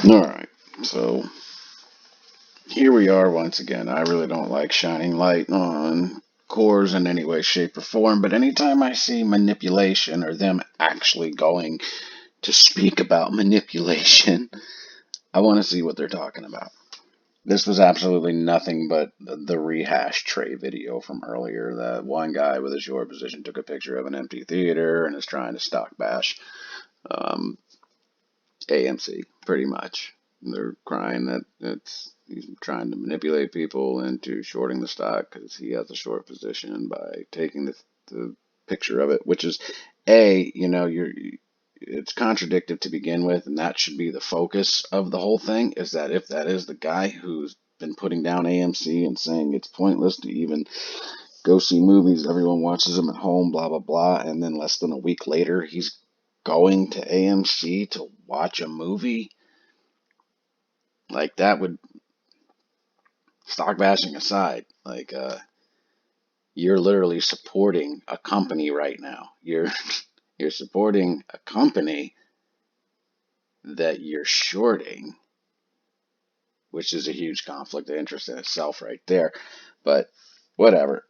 All right, so here we are once again. I really don't like shining light on cores in any way, shape, or form, but anytime I see manipulation or them actually going to speak about manipulation, I want to see what they're talking about. This was absolutely nothing but the rehash tray video from earlier. That one guy with a short position took a picture of an empty theater and is trying to stock bash um, AMC, pretty much. They're crying that he's trying to manipulate people into shorting the stock because he has a short position by taking the picture of it, which is it's contradictory to begin with, and that should be the focus of the whole thing. Is that if that is the guy who's been putting down AMC and saying it's pointless to even go see movies, everyone watches them at home, blah blah blah, and then less than a week later he's going to AMC to watch a movie, like that would, stock bashing aside, you're literally supporting a company right now. You're supporting a company that you're shorting, which is a huge conflict of interest in itself right there. But whatever.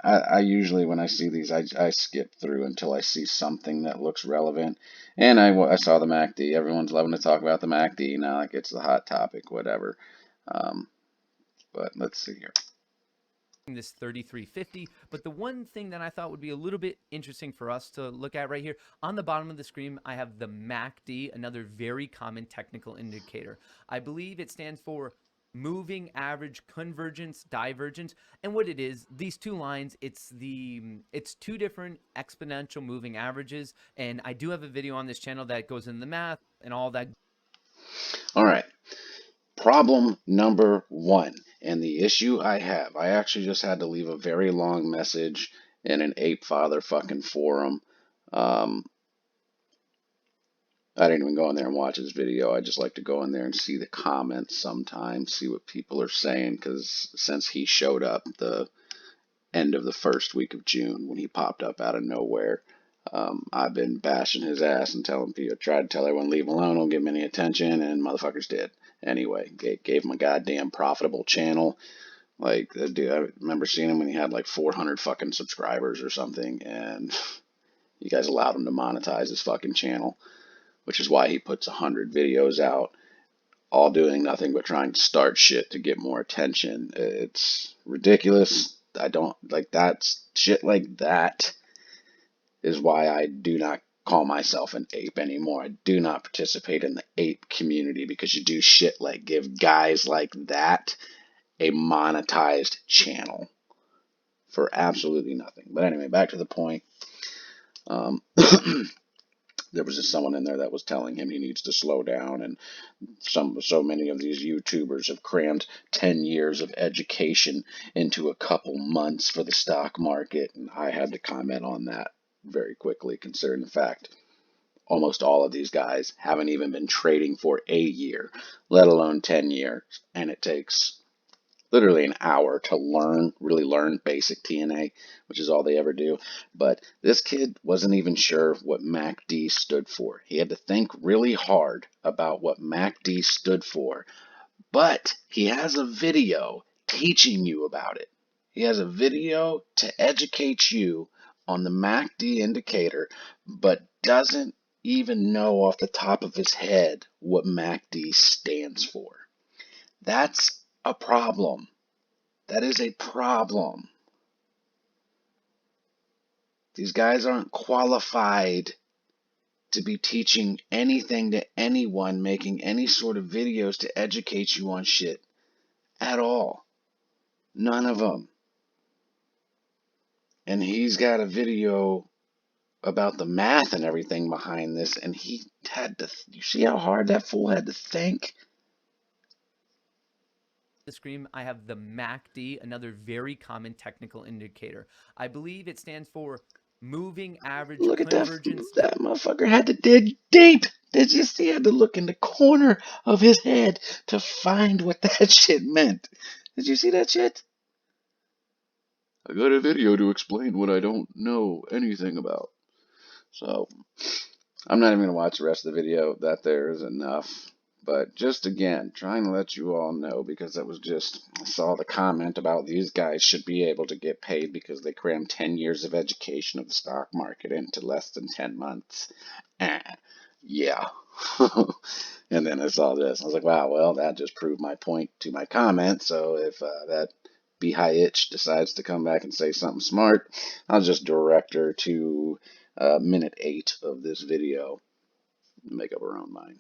I usually, when I see these, I skip through until I see something that looks relevant. And I saw the MACD. Everyone's loving to talk about the MACD now, like it's the hot topic, whatever. Um, but let's see here. This 3350, but the one thing that I thought would be a little bit interesting for us to look at right here on the bottom of the screen, I have the MACD, another very common technical indicator. I believe it stands for moving average convergence divergence, and what it is, these two lines, it's two different exponential moving averages, and I do have a video on this channel that goes in the math and all that. All right. Problem number one, and the issue I have, I actually just had to leave a very long message in an ape father fucking forum. Um, I didn't even go in there and watch his video. I just like to go in there and see the comments sometimes, see what people are saying, because since he showed up the end of the first week of June when he popped up out of nowhere, I've been bashing his ass and telling people, tried to tell everyone leave him alone, don't give him any attention, and motherfuckers did. Anyway, gave him a goddamn profitable channel. Like, dude, I remember seeing him when he had like 400 fucking subscribers or something, and you guys allowed him to monetize his fucking channel, which is why he puts 100 videos out, all doing nothing but trying to start shit to get more attention. It's ridiculous. I don't like that shit. Like that is why I do not call myself an ape anymore. I do not participate in the ape community, because you do shit like give guys like that a monetized channel for absolutely nothing. But anyway, back to the point. Um, there was just someone in there that was telling him he needs to slow down, and so many of these YouTubers have crammed 10 years of education into a couple months for the stock market, and I had to comment on that very quickly, considering the fact almost all of these guys haven't even been trading for a year, let alone 10 years, and it takes literally an hour to really learn basic TNA, which is all they ever do. But this kid wasn't even sure what MACD stood for. He had to think really hard about what MACD stood for, but he has a video teaching you about it. He has a video to educate you on the MACD indicator, but doesn't even know off the top of his head what MACD stands for. That's a problem. That is a problem. These guys aren't qualified to be teaching anything to anyone, making any sort of videos to educate you on shit at all. None of them. And he's got a video about the math and everything behind this, and he had to, you see how hard that fool had to think? The screen, I have the MACD, another very common technical indicator. I believe it stands for moving average Look at that. convergence. That motherfucker had to dig deep. Did you see? He had to look in the corner of his head to find what that shit meant. Did you see that shit? I got a video to explain what I don't know anything about. So, I'm not even going to watch the rest of the video. That there is enough. But just again, trying to let you all know because it was just, I saw the comment about these guys should be able to get paid because they crammed 10 years of education of the stock market into less than 10 months. Eh, yeah. And then I saw this. I was like, wow, well, that just proved my point to my comment. So if that Itch decides to come back and say something smart, I'll just direct her to minute 8 of this video and make up her own mind.